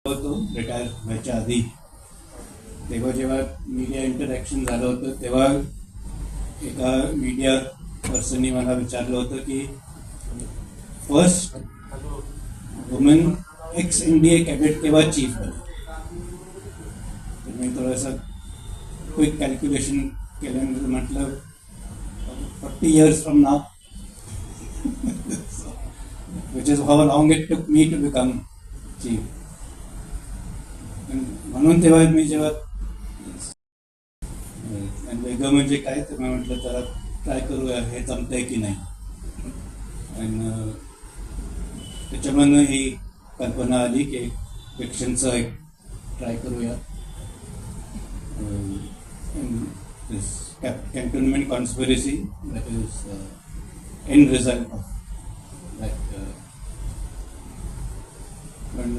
होतो रिटायर व्हायच्या आधी, तेव्हा जेव्हा मीडिया इंटरॅक्शन झालं होतं तेव्हा एका मीडिया पर्सननी मला विचारलं होतं की first woman x NDA cabinet केव्हा चीफ बने. तर मी थोडंसं क्विक कॅल्क्युलेशन केल्यानंतर म्हटलं 40 years from now, which is how long it took me to become chief. म्हणून तेव्हा मी जेव्हा वेगळं म्हणजे काय तर मी म्हटलं त्याला ट्राय करूया हे जमतंय की नाही. आणि त्याच्यामधनं ही कल्पना आली की इलेक्शनचं एक ट्राय करूया. Cantonment conspiracy that is end result of that. पण